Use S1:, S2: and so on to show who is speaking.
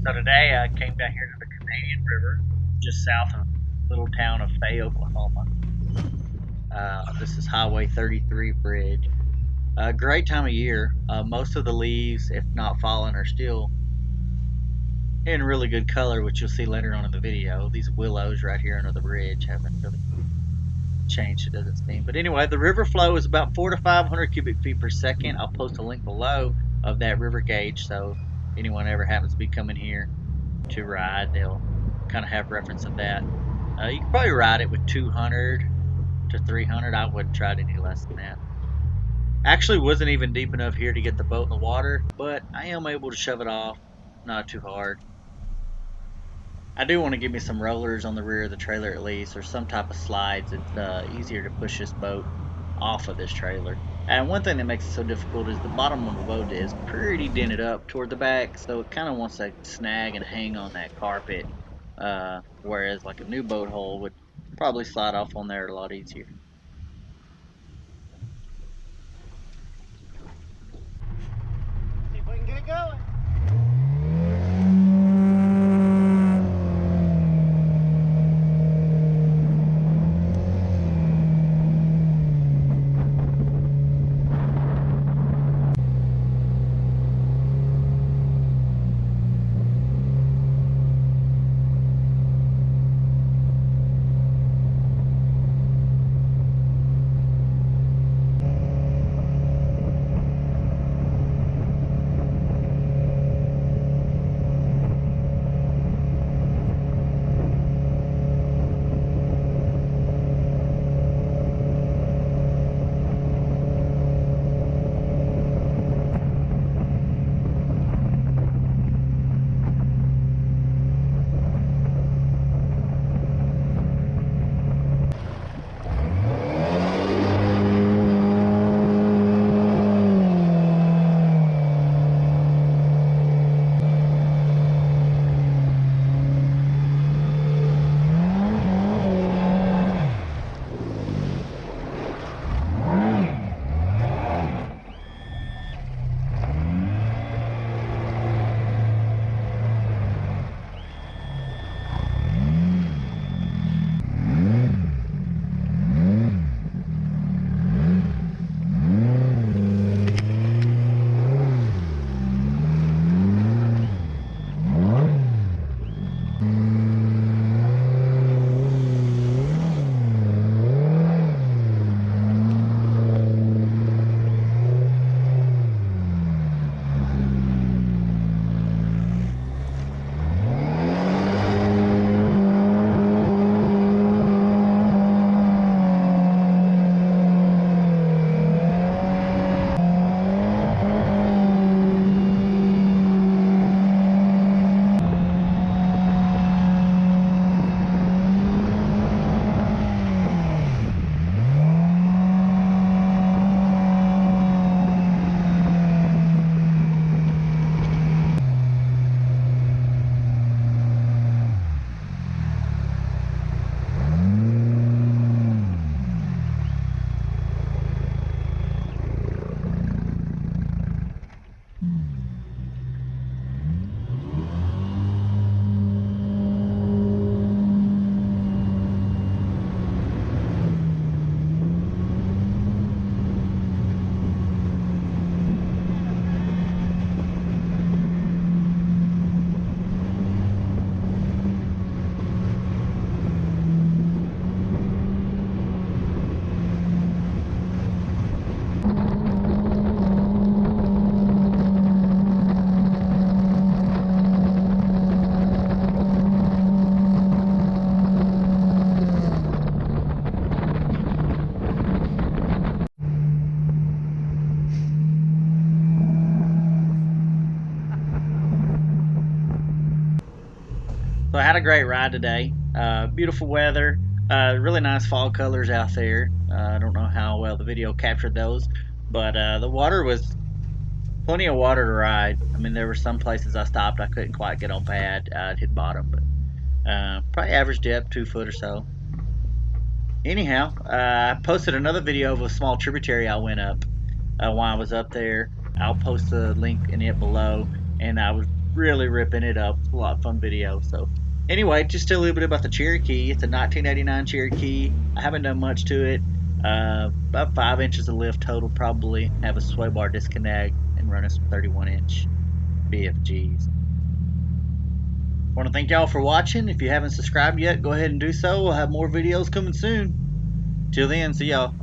S1: So today I came down here to the Canadian River, just south of the little town of Fay, Oklahoma. This is Highway 33 bridge. Great time of year. Most of the leaves, if not fallen, are still in really good color, which you'll see later on in the video. These willows right here under the bridge haven't really changed, it doesn't seem. But anyway, the river flow is about 4 to 500 cubic feet per second. I'll post a link below of that river gauge, so anyone ever happens to be coming here to ride, they'll kind of have reference of that. You can probably ride it with 200 to 300. I wouldn't try it any less than that. Actually, wasn't even deep enough here to get the boat in the water, but I am able to shove it off, not too hard. I do want to give me some rollers on the rear of the trailer at least, or some type of slides. It's easier to push this boat off of this trailer. And one thing that makes it so difficult is the bottom of the boat is pretty dented up toward the back, so it kind of wants to snag and hang on that carpet, whereas like a new boat hole would probably slide off on there a lot easier.
S2: See if we can get it going.
S1: So I had a great ride today. Beautiful weather, really nice fall colors out there. I don't know how well the video captured those, but the water was plenty of water to ride. I mean, there were some places I stopped I couldn't quite get on pad. I'd hit bottom, but probably average depth 2 foot or so. Anyhow, I posted another video of a small tributary I went up while I was up there. I'll post the link in it below. And I was really ripping it up. It's a lot of fun video. So anyway, just a little bit about the Cherokee. It's a 1989 Cherokee. I haven't done much to it. About 5 inches of lift total, probably. Have a sway bar disconnect and running some 31-inch BFGs. Want to thank y'all for watching. If you haven't subscribed yet, go ahead and do so. We'll have more videos coming soon. Till then, see y'all.